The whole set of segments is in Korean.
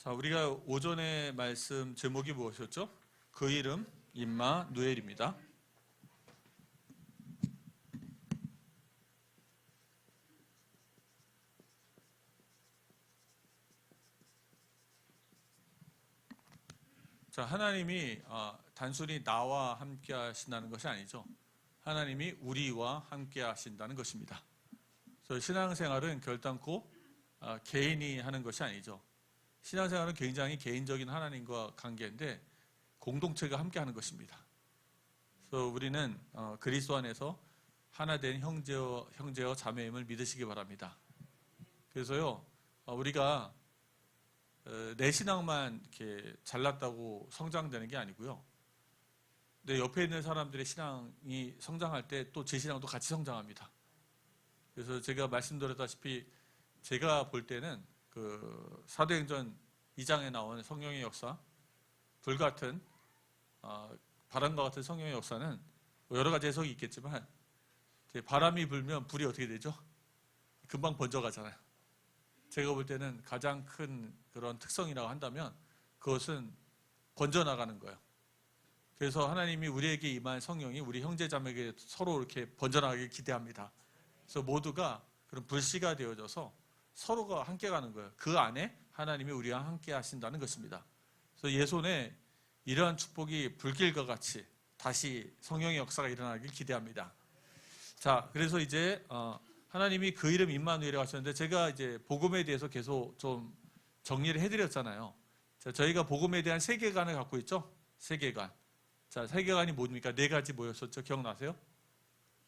자, 우리가 오전에 말씀 제목이 무엇이었죠? 그 이름 임마누엘입니다. 자, 하나님이 단순히 나와 함께 하신다는 것이 아니죠. 하나님이 우리와 함께 하신다는 것입니다. 그래서 신앙생활은 결단코 개인이 하는 것이 아니죠. 신앙생활은 굉장히 개인적인 하나님과 관계인데 공동체가 함께 하는 것입니다. 그래서 우리는 그리스도 안에서 하나 된 형제와 자매임을 믿으시기 바랍니다. 그래서요, 우리가 내 신앙만 이렇게 잘났다고 성장되는 게 아니고요. 내 옆에 있는 사람들의 신앙이 성장할 때 또 제 신앙도 같이 성장합니다. 그래서 제가 말씀드렸다시피 제가 볼 때는 그 사도행전 2장에 나온 성령의 역사, 불같은 바람과 같은 성령의 역사는 여러 가지 해석이 있겠지만 바람이 불면 불이 어떻게 되죠? 금방 번져가잖아요. 제가 볼 때는 가장 큰 그런 특성이라고 한다면 그것은 번져나가는 거예요. 그래서 하나님이 우리에게 임한 성령이 우리 형제자매에게 서로 이렇게 번져나가길 기대합니다. 그래서 모두가 그런 불씨가 되어져서 서로가 함께 가는 거예요. 그 안에 하나님이 우리와 함께 하신다는 것입니다. 그래서 예손에 이러한 축복이 불길과 같이 다시 성령의 역사가 일어나길 기대합니다. 자, 그래서 이제 하나님이 그 이름 임마누엘이라고 하셨는데 제가 이제 복음에 대해서 계속 좀 정리를 해드렸잖아요. 자, 저희가 복음에 대한 세계관을 갖고 있죠. 세계관. 자, 세계관이 뭡니까? 네 가지 뭐였었죠? 기억나세요?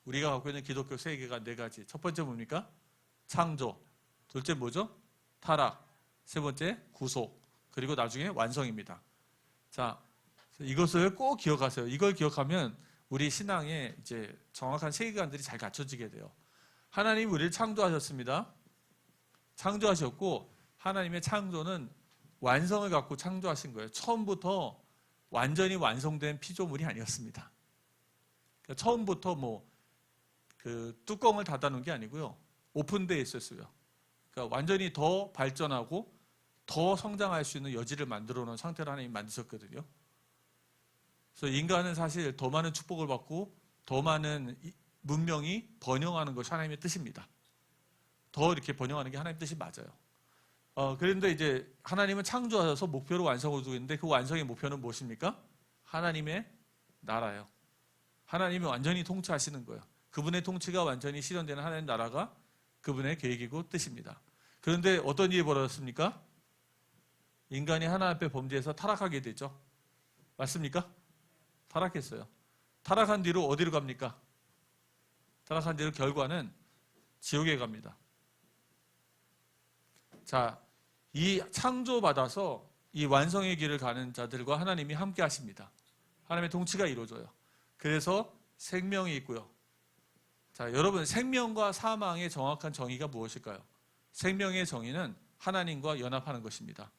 우리가 갖고 있는 기독교 세계관 네 가지. 첫 번째 뭡니까? 창조. 둘째 뭐죠? 타락. 세 번째 구속. 그리고 나중에 완성입니다. 자, 이것을 꼭 기억하세요. 이걸 기억하면 우리 신앙에 이제 정확한 세계관들이 잘 갖춰지게 돼요. 하나님이 우리를 창조하셨습니다. 창조하셨고 하나님의 창조는 완성을 갖고 창조하신 거예요. 처음부터 완전히 완성된 피조물이 아니었습니다. 그러니까 처음부터 그 뚜껑을 닫아놓은 게 아니고요. 오픈되어 있었어요. 그러니까 완전히 더 발전하고 더 성장할 수 있는 여지를 만들어 놓은 상태로 하나님이 만드셨거든요. 그래서 인간은 사실 더 많은 축복을 받고 더 많은 문명이 번영하는 것이 하나님의 뜻입니다. 더 이렇게 번영하는 게 하나님의 뜻이 맞아요. 그런데 이제 하나님은 창조하셔서 목표로 완성을 두고 있는데 그 완성의 목표는 무엇입니까? 하나님의 나라예요. 하나님이 완전히 통치하시는 거예요. 그분의 통치가 완전히 실현되는 하나님의 나라가 그분의 계획이고 뜻입니다. 그런데 어떤 일이 벌어졌습니까? 인간이 하나님 앞에 범죄해서 타락하게 되죠. 맞습니까? 타락했어요. 타락한 뒤로 어디로 갑니까? 타락한 뒤로 결과는 지옥에 갑니다. 자, 이 창조받아서 이 완성의 길을 가는 자들과 하나님이 함께 하십니다. 하나님의 통치가 이루어져요. 그래서 생명이 있고요. 자, 여러분, 생명과 사망의 정확한 정의가 무엇일까요? 생명의 정의는 하나님과 연합하는 것입니다.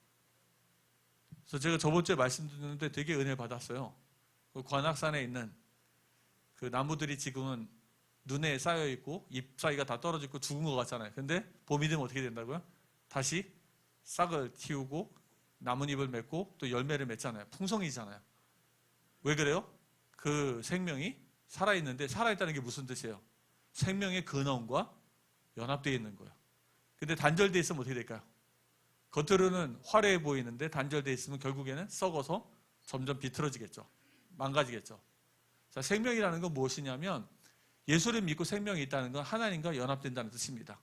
그래서 제가 저번 주에 말씀드렸는데 되게 은혜를 받았어요. 그 관악산에 있는 그 나무들이 지금은 눈에 쌓여 있고 잎 사이가 다 떨어져 있고 죽은 것 같잖아요. 근데 봄이 되면 어떻게 된다고요? 다시 싹을 틔우고 나뭇잎을 맺고 또 열매를 맺잖아요. 풍성이잖아요. 왜 그래요? 그 생명이 살아있는데 살아있다는 게 무슨 뜻이에요? 생명의 근원과 연합되어 있는 거예요. 근데 단절되어 있으면 어떻게 될까요? 겉으로는 화려해 보이는데 단절되어 있으면 결국에는 썩어서 점점 비틀어지겠죠. 망가지겠죠. 자, 생명이라는 건 무엇이냐면 예수를 믿고 생명이 있다는 건 하나님과 연합된다는 뜻입니다.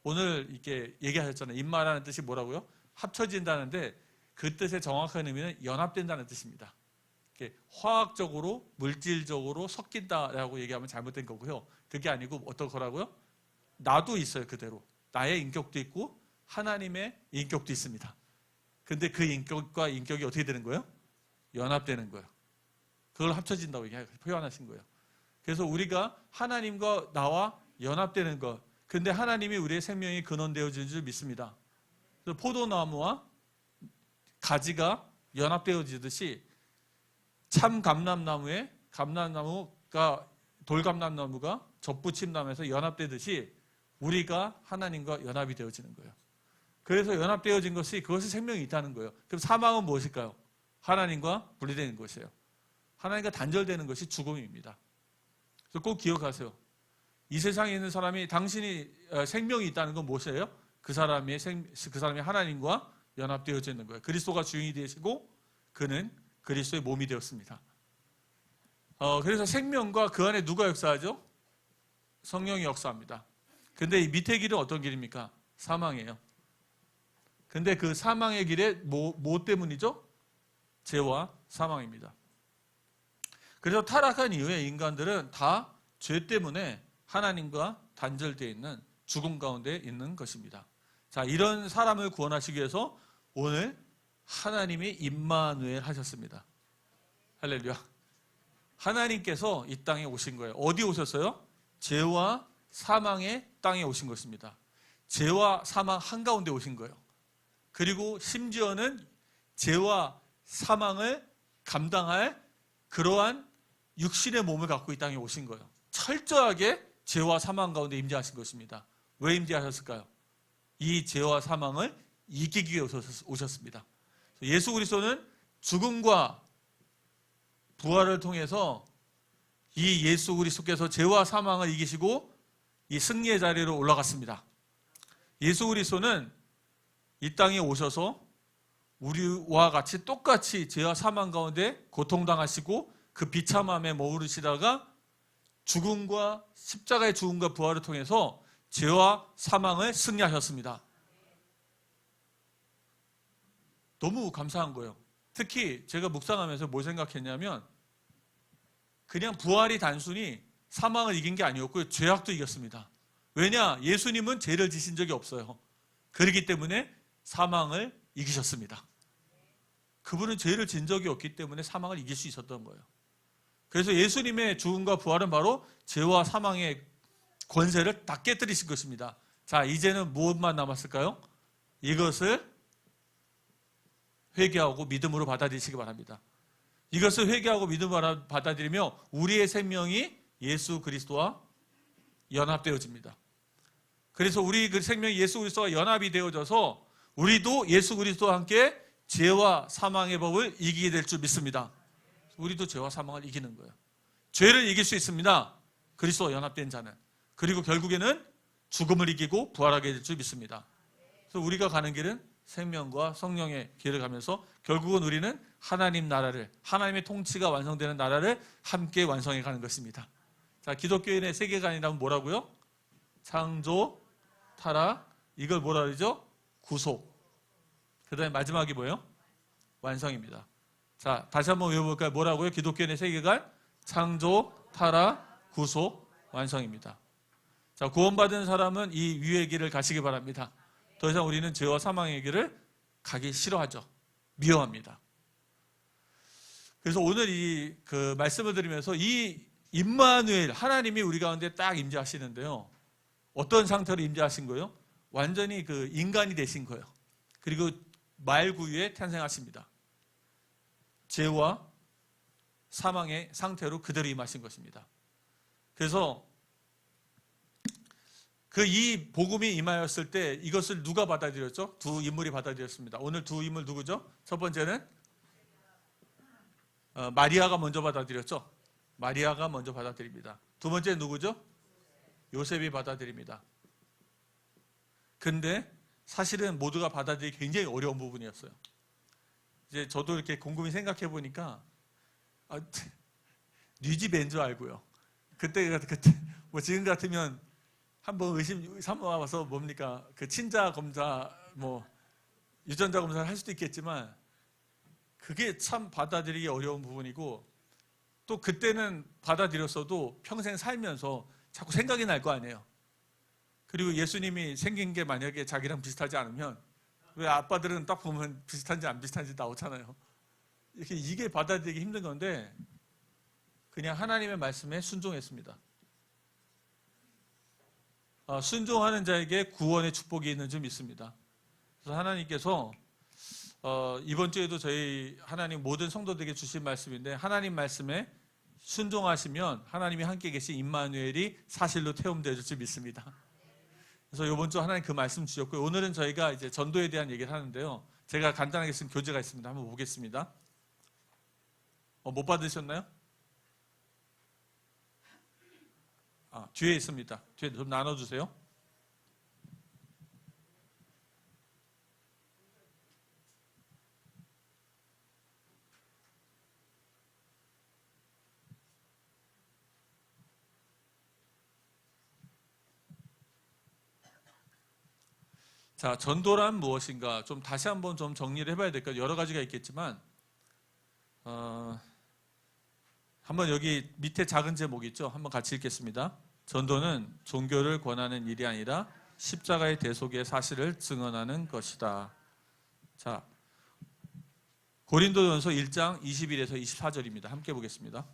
오늘 이렇게 얘기하셨잖아요. 임마라는 뜻이 뭐라고요? 합쳐진다는데 그 뜻의 정확한 의미는 연합된다는 뜻입니다. 이렇게 화학적으로, 물질적으로 섞인다라고 얘기하면 잘못된 거고요. 그게 아니고 어떤 거라고요? 나도 있어요, 그대로. 나의 인격도 있고 하나님의 인격도 있습니다. 근데 그 인격과 인격이 어떻게 되는 거예요? 연합되는 거예요. 그걸 합쳐진다고 표현하신 거예요. 그래서 우리가 하나님과 나와 연합되는 것. 근데 하나님이 우리의 생명이 근원되어지는 줄 믿습니다. 그래서 포도나무와 가지가 연합되어지듯이 참 감람나무에 돌감람나무가 접붙임나무에서 연합되듯이 우리가 하나님과 연합이 되어지는 거예요. 그래서 연합되어진 것이 그것이 생명이 있다는 거예요. 그럼 사망은 무엇일까요? 하나님과 분리되는 것이에요. 하나님과 단절되는 것이 죽음입니다. 그래서 꼭 기억하세요. 이 세상에 있는 사람이 당신이 생명이 있다는 건 무엇이에요? 그 사람이 하나님과 연합되어져 있는 거예요. 그리스도가 주인이 되시고 그는 그리스도의 몸이 되었습니다. 그래서 생명과 그 안에 누가 역사하죠? 성령이 역사합니다. 근데 이 밑에 길은 어떤 길입니까? 사망이에요. 근데 그 사망의 길에 뭐 때문이죠? 죄와 사망입니다. 그래서 타락한 이후에 인간들은 다 죄 때문에 하나님과 단절되어 있는 죽음 가운데 있는 것입니다. 자, 이런 사람을 구원하시기 위해서 오늘 하나님이 임마누엘 하셨습니다. 할렐루야. 하나님께서 이 땅에 오신 거예요. 어디 오셨어요? 죄와 사망의 땅에 오신 것입니다. 죄와 사망 한가운데 오신 거예요. 그리고 심지어는 죄와 사망을 감당할 그러한 육신의 몸을 갖고 이 땅에 오신 거예요. 철저하게 죄와 사망 가운데 임재하신 것입니다. 왜 임재하셨을까요? 이 죄와 사망을 이기기 위해 오셨습니다. 예수 그리스도는 죽음과 부활을 통해서 이 예수 그리스도께서 죄와 사망을 이기시고 이 승리의 자리로 올라갔습니다. 예수 그리스도는 이 땅에 오셔서 우리와 같이 똑같이 죄와 사망 가운데 고통당하시고 그 비참함에 머무르시다가 죽음과 십자가의 죽음과 부활을 통해서 죄와 사망을 승리하셨습니다. 너무 감사한 거예요. 특히 제가 묵상하면서 뭘 생각했냐면 그냥 부활이 단순히 사망을 이긴 게 아니었고요. 죄악도 이겼습니다. 왜냐? 예수님은 죄를 지신 적이 없어요. 그렇기 때문에 사망을 이기셨습니다. 그분은 죄를 진 적이 없기 때문에 사망을 이길 수 있었던 거예요. 그래서 예수님의 죽음과 부활은 바로 죄와 사망의 권세를 다 깨뜨리신 것입니다. 자, 이제는 무엇만 남았을까요? 이것을 회개하고 믿음으로 받아들이시기 바랍니다. 이것을 회개하고 믿음으로 받아들이며 우리의 생명이 예수 그리스도와 연합되어집니다. 그래서 우리 그 생명이 예수 그리스도와 연합이 되어져서 우리도 예수 그리스도와 함께 죄와 사망의 법을 이기게 될 줄 믿습니다. 우리도 죄와 사망을 이기는 거예요. 죄를 이길 수 있습니다. 그리스도와 연합된 자는. 그리고 결국에는 죽음을 이기고 부활하게 될 줄 믿습니다. 그래서 우리가 가는 길은 생명과 성령의 길을 가면서 결국은 우리는 하나님 나라를, 하나님의 통치가 완성되는 나라를 함께 완성해 가는 것입니다. 자, 기독교인의 세계관이라면 뭐라고요? 창조, 타락, 이걸 뭐라 그러죠? 구속. 그 다음에 마지막이 뭐예요? 완성입니다. 자, 다시 한번 외워볼까요? 뭐라고요? 기독교인의 세계관? 창조, 타락, 구속, 완성입니다. 자, 구원받은 사람은 이 위의 길을 가시기 바랍니다. 더 이상 우리는 죄와 사망의 길을 가기 싫어하죠. 미워합니다. 그래서 오늘 그 말씀을 드리면서 이 임마누엘, 하나님이 우리 가운데 딱 임재하시는데요. 어떤 상태로 임재하신 거예요? 완전히 그 인간이 되신 거예요. 그리고 말구유에 탄생하십니다. 죄와 사망의 상태로 그대로 임하신 것입니다. 그래서 그 이 복음이 임하였을 때 이것을 누가 받아들였죠? 두 인물이 받아들였습니다. 오늘 두 인물 누구죠? 첫 번째는 마리아가 먼저 받아들였죠. 마리아가 먼저 받아들입니다. 두 번째 누구죠? 요셉이 받아들입니다. 근데 사실은 모두가 받아들이기 굉장히 어려운 부분이었어요. 이제 저도 이렇게 곰곰이 생각해 보니까 네 집인 줄 알고요. 그때 뭐 지금 같으면 한번 의심 삼아서 뭡니까? 그 친자 검사, 뭐 유전자 검사를 할 수도 있겠지만 그게 참 받아들이기 어려운 부분이고 또 그때는 받아들였어도 평생 살면서 자꾸 생각이 날 거 아니에요. 그리고 예수님이 생긴 게 만약에 자기랑 비슷하지 않으면 왜 아빠들은 딱 보면 비슷한지 안 비슷한지 나오잖아요. 이게 받아들이기 힘든 건데 그냥 하나님의 말씀에 순종했습니다. 순종하는 자에게 구원의 축복이 있는 줄 믿습니다. 그래서 하나님께서 이번 주에도 저희 하나님 모든 성도들에게 주신 말씀인데 하나님 말씀에 순종하시면 하나님이 함께 계신 임마누엘이 사실로 체험되어질 줄 믿습니다. 그래서 이번 주 하나님 그 말씀 주셨고요. 오늘은 저희가 이제 전도에 대한 얘기를 하는데요. 제가 간단하게 쓴 교재가 있습니다. 한번 보겠습니다. 못 받으셨나요? 뒤에 있습니다. 뒤에 좀 나눠주세요. 자, 전도란 무엇인가? 좀 다시 한번 좀 정리를 해봐야 될까요? 여러 가지가 있겠지만, 한번 여기 밑에 작은 제목 있죠? 한번 같이 읽겠습니다. 전도는 종교를 권하는 일이 아니라 십자가의 대속의 사실을 증언하는 것이다. 자, 고린도전서 1장 21에서 24절입니다. 함께 보겠습니다.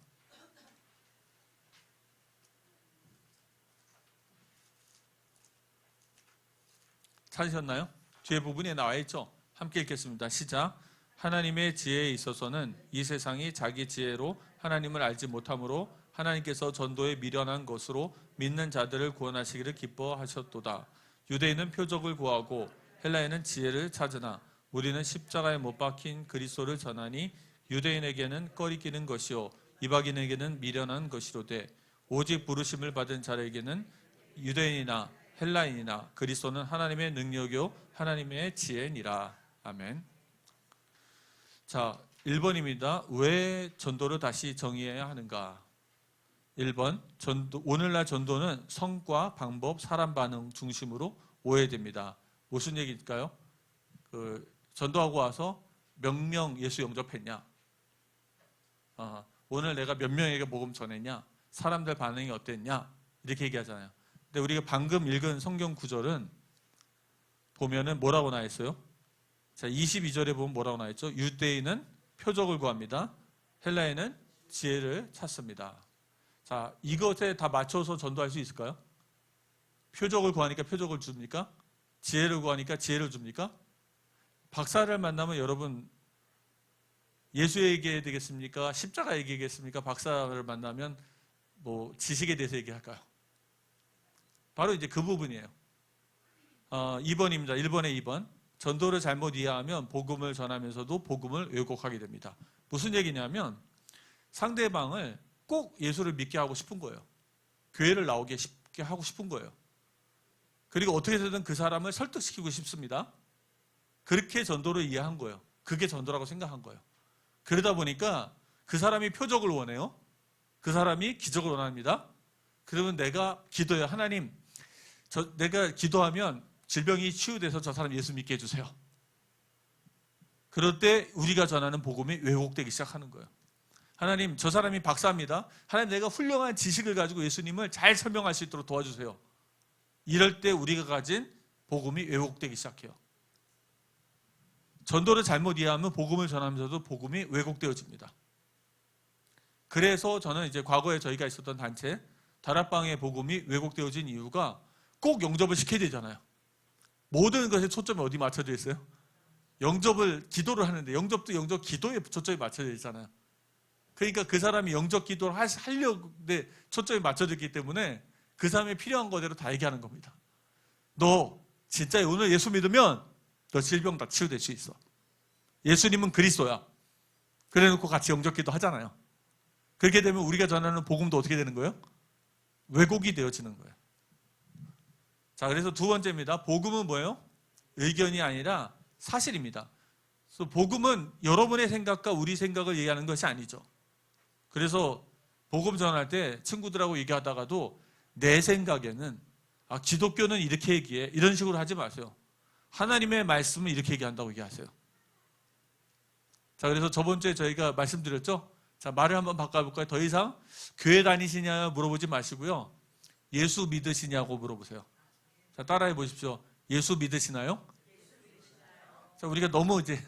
찾으셨나요? 뒤에 부분에 나와 있죠? 함께 읽겠습니다. 시작. 하나님의 지혜에 있어서는 이 세상이 자기 지혜로 하나님을 알지 못하므로 하나님께서 전도에 미련한 것으로 믿는 자들을 구원하시기를 기뻐하셨도다. 유대인은 표적을 구하고 헬라인은 지혜를 찾으나 우리는 십자가에 못 박힌 그리스도를 전하니 유대인에게는 꺼리끼는 것이요 이방인에게는 미련한 것이로되 오직 부르심을 받은 자에게는 유대인이나 헬라인이나 그리스도는 하나님의 능력이요 하나님의 지혜니라. 아멘. 자, 1번입니다. 왜 전도를 다시 정의해야 하는가? 1번, 오늘날 전도는 성과, 방법, 사람 반응 중심으로 오해됩니다. 무슨 얘기일까요? 전도하고 와서 몇 명 예수 영접했냐? 오늘 내가 몇 명에게 복음 전했냐? 사람들 반응이 어땠냐? 이렇게 얘기하잖아요. 근데 우리가 방금 읽은 성경 구절은 보면은 뭐라고 나와 있어요? 자, 22절에 보면 뭐라고 나와 있죠? 유대인은 표적을 구합니다. 헬라인은 지혜를 찾습니다. 자, 이것에 다 맞춰서 전도할 수 있을까요? 표적을 구하니까 표적을 줍니까? 지혜를 구하니까 지혜를 줍니까? 박사를 만나면 여러분 예수 얘기해야 되겠습니까? 십자가 얘기하겠습니까? 박사를 만나면 뭐 지식에 대해서 얘기할까요? 바로 이제 그 부분이에요. 2번입니다. 1번에 2번. 전도를 잘못 이해하면 복음을 전하면서도 복음을 왜곡하게 됩니다. 무슨 얘기냐면 상대방을 꼭 예수를 믿게 하고 싶은 거예요. 교회를 나오게 쉽게 하고 싶은 거예요. 그리고 어떻게 해서든 그 사람을 설득시키고 싶습니다. 그렇게 전도를 이해한 거예요. 그게 전도라고 생각한 거예요. 그러다 보니까 그 사람이 표적을 원해요. 그 사람이 기적을 원합니다. 그러면 내가 기도해요. 하나님, 내가 기도하면 질병이 치유돼서 저 사람 예수 믿게 해주세요. 그럴 때 우리가 전하는 복음이 왜곡되기 시작하는 거예요. 하나님, 저 사람이 박사입니다. 하나님, 내가 훌륭한 지식을 가지고 예수님을 잘 설명할 수 있도록 도와주세요. 이럴 때 우리가 가진 복음이 왜곡되기 시작해요. 전도를 잘못 이해하면 복음을 전하면서도 복음이 왜곡되어집니다. 그래서 저는 이제 과거에 저희가 있었던 단체 다락방의 복음이 왜곡되어진 이유가 꼭 영접을 시켜야 되잖아요. 모든 것에 초점이 어디 맞춰져 있어요? 영접을 기도를 하는데 영접도 영접 기도에 초점이 맞춰져 있잖아요. 그러니까 그 사람이 영접 기도를 하려고 초점이 맞춰져 있기 때문에 그 사람이 필요한 거대로 다 얘기하는 겁니다. 너 진짜 오늘 예수 믿으면 너 질병 다 치유될 수 있어. 예수님은 그리스도야. 그래놓고 같이 영접 기도 하잖아요. 그렇게 되면 우리가 전하는 복음도 어떻게 되는 거예요? 왜곡이 되어지는 거예요. 자, 그래서 두 번째입니다. 복음은 뭐예요? 의견이 아니라 사실입니다. 그래서 복음은 여러분의 생각과 우리 생각을 얘기하는 것이 아니죠. 그래서 복음 전할 때 친구들하고 얘기하다가도 내 생각에는 기독교는 이렇게 얘기해. 이런 식으로 하지 마세요. 하나님의 말씀은 이렇게 얘기한다고 얘기하세요. 자, 그래서 저번 주에 저희가 말씀드렸죠? 자, 말을 한번 바꿔볼까요? 더 이상 교회 다니시냐 물어보지 마시고요. 예수 믿으시냐고 물어보세요. 자, 따라해 보십시오. 예수 믿으시나요? 자, 우리가 너무 이제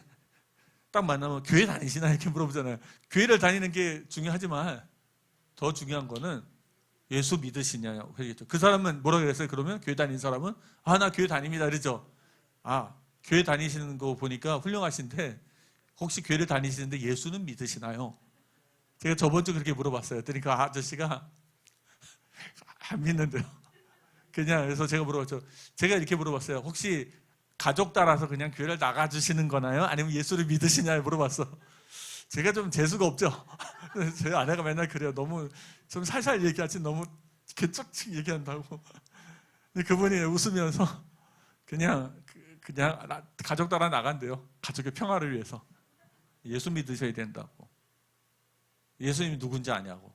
딱 만나면 교회 다니시나 이렇게 물어보잖아요. 교회를 다니는 게 중요하지만 더 중요한 거는 예수 믿으시냐고 그러겠죠. 그 사람은 뭐라고 그랬어요? 그러면 교회 다니는 사람은 나 교회 다닙니다 그러죠. 교회 다니시는 거 보니까 훌륭하신데 혹시 교회를 다니시는데 예수는 믿으시나요? 제가 저번 주 그렇게 물어봤어요. 그러니까 아저씨가 안 믿는데요. 그냥 그래서 제가 물어봤죠. 제가 이렇게 물어봤어요. 혹시 가족 따라서 그냥 교회를 나가주시는 거나요? 아니면 예수를 믿으시냐고 물어봤어. 제가 좀 재수가 없죠. 저희 아내가 맨날 그래요. 너무 좀 살살 얘기하지 너무 개쩍씩 얘기한다고. 근데 그분이 웃으면서 그냥 가족 따라 나간대요. 가족의 평화를 위해서. 예수 믿으셔야 된다고. 예수님이 누군지 아냐고.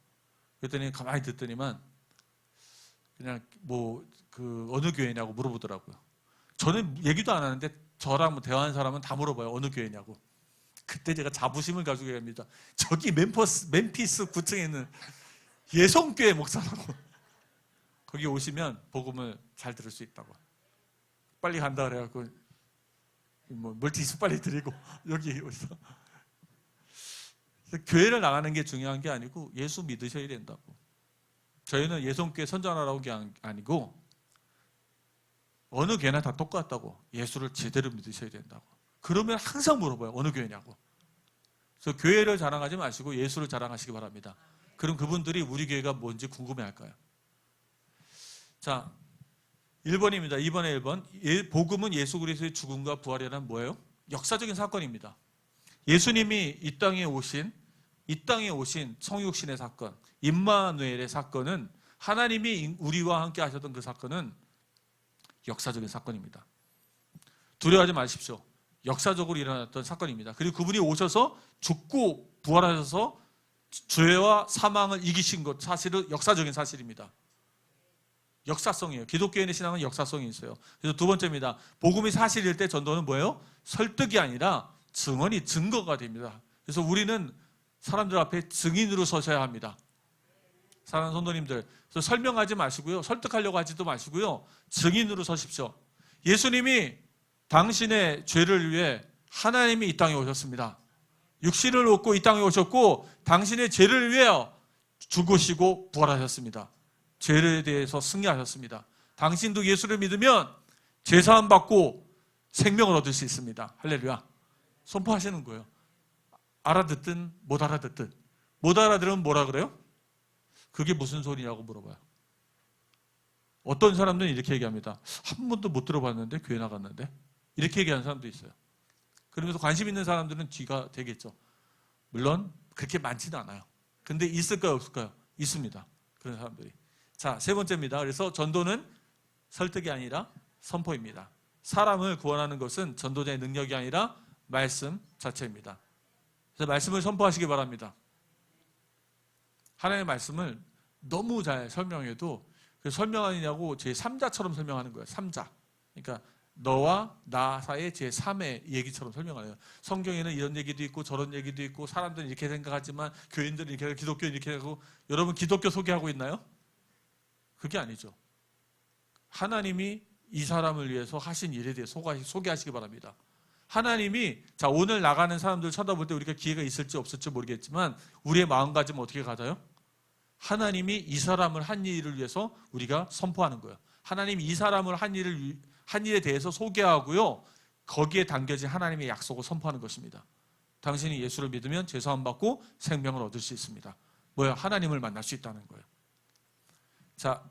그랬더니 가만히 듣더니만 그냥 어느 교회냐고 물어보더라고요. 저는 얘기도 안 하는데 저랑 대화한 사람은 다 물어봐요. 어느 교회냐고. 그때 제가 자부심을 가지고 얘기합니다. 저기 멤피스 9층에 있는 예성교회 목사라고. 거기 오시면 복음을 잘 들을 수 있다고. 빨리 간다 그래갖고 멀티수 빨리 드리고 여기 오셔서. 교회를 나가는 게 중요한 게 아니고 예수 믿으셔야 된다고. 저희는 예성교회 선전하라고 게 아니고 어느 교회나 다 똑같다고. 예수를 제대로 믿으셔야 된다고. 그러면 항상 물어봐요. 어느 교회냐고. 그래서 교회를 자랑하지 마시고 예수를 자랑하시기 바랍니다. 그럼 그분들이 우리 교회가 뭔지 궁금해할까요? 자, 1번입니다. 2번에 1번. 복음은 예수 그리스도의 죽음과 부활이란 뭐예요? 역사적인 사건입니다. 예수님이 이 땅에 오신 성육신의 사건, 임마누엘의 사건은 하나님이 우리와 함께 하셨던 그 사건은 역사적인 사건입니다. 두려워하지 마십시오. 역사적으로 일어났던 사건입니다. 그리고 그분이 오셔서 죽고 부활하셔서 죄와 사망을 이기신 것, 사실은 역사적인 사실입니다. 역사성이에요. 기독교인의 신앙은 역사성이 있어요. 그래서 두 번째입니다. 복음이 사실일 때 전도는 뭐예요? 설득이 아니라 증거가 됩니다. 그래서 우리는 사람들 앞에 증인으로 서셔야 합니다. 사랑하는 성도님들, 그래서 설명하지 마시고요. 설득하려고 하지도 마시고요. 증인으로 서십시오. 예수님이 당신의 죄를 위해 하나님이 이 땅에 오셨습니다. 육신을 얻고 이 땅에 오셨고 당신의 죄를 위해 죽으시고 부활하셨습니다. 죄에 대해서 승리하셨습니다. 당신도 예수를 믿으면 죄사함 받고 생명을 얻을 수 있습니다. 할렐루야. 선포하시는 거예요. 알아듣든 못 알아듣든. 못 알아들으면 뭐라 그래요? 그게 무슨 소리냐고 물어봐요. 어떤 사람들은 이렇게 얘기합니다. 한 번도 못 들어봤는데 교회 나갔는데 이렇게 얘기하는 사람도 있어요. 그러면서 관심 있는 사람들은 뒤가 되겠죠. 물론 그렇게 많지는 않아요. 근데 있을까요 없을까요? 있습니다. 그런 사람들이. 자, 세 번째입니다. 그래서 전도는 설득이 아니라 선포입니다. 사람을 구원하는 것은 전도자의 능력이 아니라 말씀 자체입니다. 그래서 말씀을 선포하시기 바랍니다. 하나님의 말씀을 너무 잘 설명해도 그 설명하느냐고 제3자처럼 설명하는 거예요. 3자. 그러니까 너와 나 사이의 제3의 얘기처럼 설명하네요. 성경에는 이런 얘기도 있고 저런 얘기도 있고 사람들은 이렇게 생각하지만 교인들은 이렇게 하고 기독교는 이렇게 하고. 여러분 기독교 소개하고 있나요? 그게 아니죠. 하나님이 이 사람을 위해서 하신 일에 대해 소개하시기 바랍니다. 하나님이 자 오늘 나가는 사람들 쳐다볼 때 우리가 기회가 있을지 없을지 모르겠지만 우리의 마음가짐은 어떻게 가져요? 하나님이 이 사람을 한 일을 위해서 우리가 선포하는 거예요. 하나님이 이 사람을 한 일에 대해서 소개하고요. 거기에 담겨진 하나님의 약속을 선포하는 것입니다. 당신이 예수를 믿으면 죄사함 받고 생명을 얻을 수 있습니다. 뭐야? 하나님을 만날 수 있다는 거예요. 자,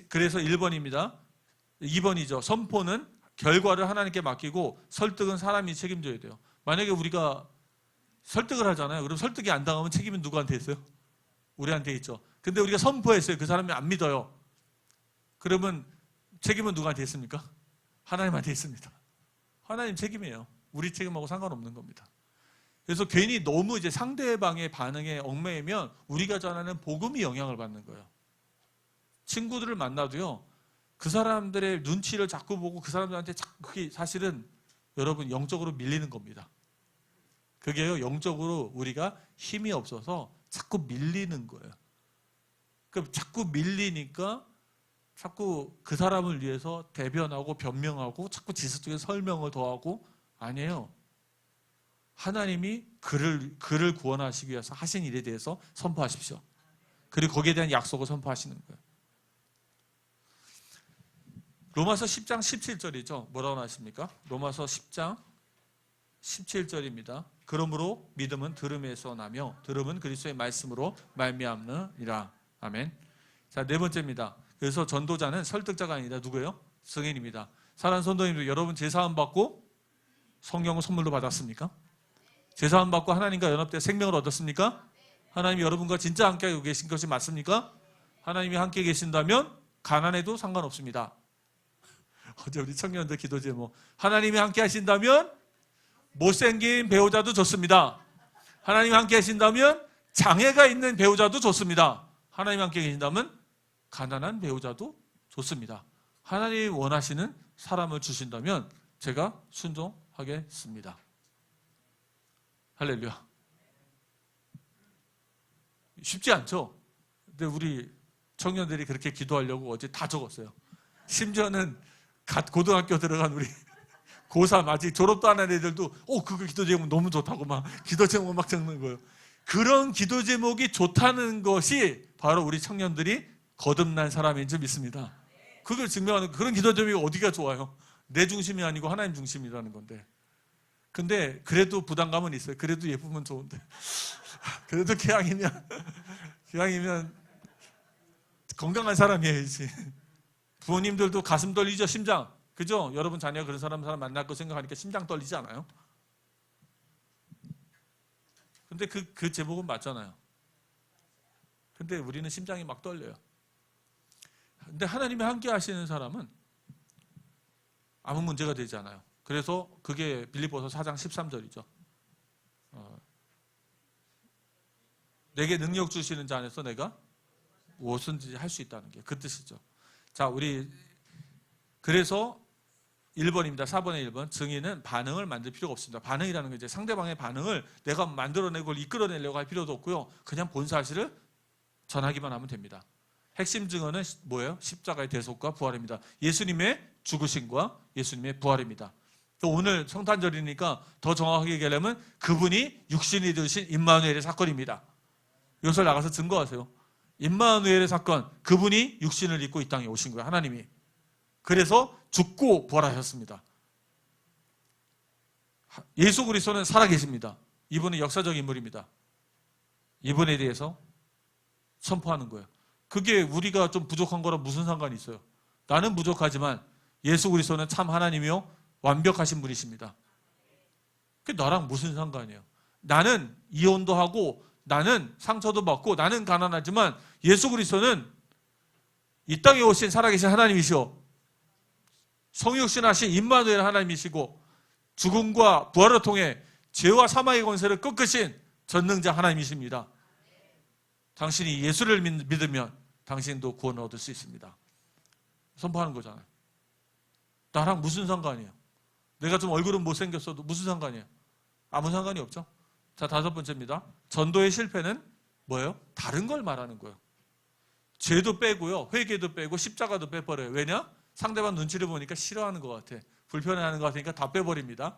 그래서 1번입니다. 2번이죠. 선포는 결과를 하나님께 맡기고 설득은 사람이 책임져야 돼요. 만약에 우리가 설득을 하잖아요. 그럼 설득이 안 당하면 책임은 누구한테 있어요? 우리한테 있죠. 근데 우리가 선포했어요. 그 사람이 안 믿어요. 그러면 책임은 누구한테 있습니까? 하나님한테 있습니다. 하나님 책임이에요. 우리 책임하고 상관없는 겁니다. 그래서 괜히 너무 이제 상대방의 반응에 얽매이면 우리가 전하는 복음이 영향을 받는 거예요. 친구들을 만나도요. 그 사람들의 눈치를 자꾸 보고 그 사람들한테 그게 사실은 여러분 영적으로 밀리는 겁니다. 그게요. 영적으로 우리가 힘이 없어서 자꾸 밀리는 거예요. 그럼 자꾸 밀리니까 자꾸 그 사람을 위해서 대변하고 변명하고 자꾸 지식적인 설명을 더하고 아니에요. 하나님이 그를 구원하시기 위해서 하신 일에 대해서 선포하십시오. 그리고 거기에 대한 약속을 선포하시는 거예요. 로마서 10장 17절이죠. 뭐라고 나십니까? 로마서 10장 17절입니다. 그러므로 믿음은 들음에서 나며 들음은 그리스도의 말씀으로 말미암느니라. 아멘. 자, 네 번째입니다. 그래서 전도자는 설득자가 아니라 누구예요? 성인입니다. 사랑하는 성도님들, 여러분 제사함 받고 성령을 선물로 받았습니까? 제사함 받고 하나님과 연합되어 생명을 얻었습니까? 하나님이 여러분과 진짜 함께 계신 것이 맞습니까? 하나님이 함께 계신다면 가난해도 상관없습니다. 어제 우리 청년들 기도 제목, 하나님이 함께 하신다면 못생긴 배우자도 좋습니다. 하나님이 함께 하신다면 장애가 있는 배우자도 좋습니다. 하나님이 함께 계신다면 가난한 배우자도 좋습니다. 하나님이 원하시는 사람을 주신다면 제가 순종하겠습니다. 할렐루야. 쉽지 않죠? 근데 우리 청년들이 그렇게 기도하려고 어제 다 적었어요. 심지어는 고등학교 들어간 우리 고3 아직 졸업도 안 한 애들도 그거 기도 제목 너무 좋다고 막 기도 제목 막 적는 거예요. 그런 기도 제목이 좋다는 것이 바로 우리 청년들이 거듭난 사람인 줄 믿습니다. 그걸 증명하는 그런 기도 제목이 어디가 좋아요? 내 중심이 아니고 하나님 중심이라는 건데. 근데 그래도 부담감은 있어요. 그래도 예쁘면 좋은데. 그래도 기왕이면 건강한 사람이어야지. 부모님들도 가슴 떨리죠, 심장. 그죠? 여러분 자녀가 그런 사람 만날 거 생각하니까 심장 떨리지 않아요? 근데 그 제목은 맞잖아요. 근데 우리는 심장이 막 떨려요. 근데 하나님이 함께 하시는 사람은 아무 문제가 되지 않아요. 그래서 그게 빌립보서 4장 13절이죠. 내게 능력 주시는 자 안에서 내가 무엇든지 할 수 있다는 게 그 뜻이죠. 자, 우리 그래서 1번입니다. 4번의 1번. 증인은 반응을 만들 필요가 없습니다. 반응이라는 게 이제 상대방의 반응을 내가 만들어내고 이끌어내려고 할 필요도 없고요. 그냥 본 사실을 전하기만 하면 됩니다. 핵심 증언은 뭐예요? 십자가의 대속과 부활입니다. 예수님의 죽으심과 예수님의 부활입니다. 또 오늘 성탄절이니까 더 정확하게 얘기하려면 그분이 육신이 되신 임마누엘의 사건입니다. 이것을 나가서 증거하세요. 임마누엘의 사건, 그분이 육신을 입고 이 땅에 오신 거예요. 하나님이. 그래서 죽고 부활하셨습니다. 예수 그리스도는 살아계십니다. 이분은 역사적 인물입니다. 이분에 대해서 선포하는 거예요. 그게 우리가 좀 부족한 거랑 무슨 상관이 있어요? 나는 부족하지만 예수 그리스도는 참 하나님이요 완벽하신 분이십니다. 그게 나랑 무슨 상관이에요? 나는 이혼도 하고 나는 상처도 받고 나는 가난하지만 예수 그리스도는 이 땅에 오신 살아계신 하나님이시오. 성육신하신 임마누엘 하나님이시고 죽음과 부활을 통해 죄와 사망의 권세를 꺾으신 전능자 하나님이십니다. 당신이 예수를 믿으면 당신도 구원을 얻을 수 있습니다. 선포하는 거잖아요. 나랑 무슨 상관이에요? 내가 좀 얼굴은 못생겼어도 무슨 상관이에요? 아무 상관이 없죠. 자, 5번째입니다. 전도의 실패는 뭐예요? 다른 걸 말하는 거예요. 죄도 빼고요, 회개도 빼고 십자가도 빼버려요. 왜냐? 상대방 눈치를 보니까 싫어하는 것 같아. 불편해하는 것 같으니까 다 빼버립니다.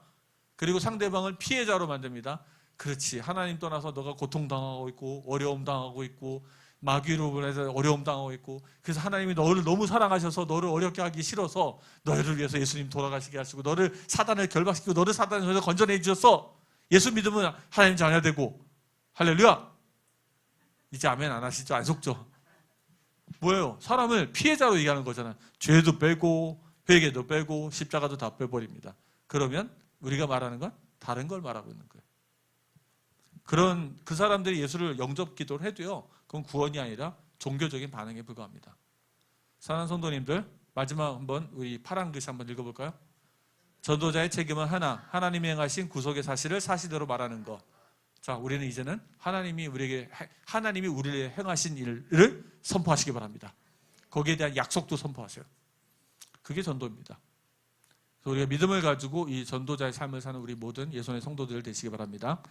그리고 상대방을 피해자로 만듭니다. 그렇지, 하나님 떠나서 너가 고통당하고 있고 어려움 당하고 있고 마귀로 해서 어려움 당하고 있고, 그래서 하나님이 너를 너무 사랑하셔서 너를 어렵게 하기 싫어서 너를 위해서 예수님 돌아가시게 하시고 너를 사단을 결박시키고 너를 사단의 손에서 건져내 주셔서 예수 믿으면 하나님 자녀 되고. 할렐루야. 이제 아멘 안 하시죠? 안 속죠? 뭐예요? 사람을 피해자로 얘기하는 거잖아요. 죄도 빼고 회개도 빼고 십자가도 다 빼버립니다. 그러면 우리가 말하는 건 다른 걸 말하고 있는 거예요. 그 사람들이 예수를 영접 기도를 해도요, 그건 구원이 아니라 종교적인 반응에 불과합니다. 사랑하는 성도님들, 마지막 한번 우리 파란 글씨 한번 읽어볼까요? 전도자의 책임은 하나님이 행하신 구속의 사실을 사실대로 말하는 것. 자, 우리는 이제는 하나님이 우리에게 행하신 일을 선포하시기 바랍니다. 거기에 대한 약속도 선포하세요. 그게 전도입니다. 그래서 우리가 믿음을 가지고 이 전도자의 삶을 사는 우리 모든 예수님의 성도들 되시기 바랍니다.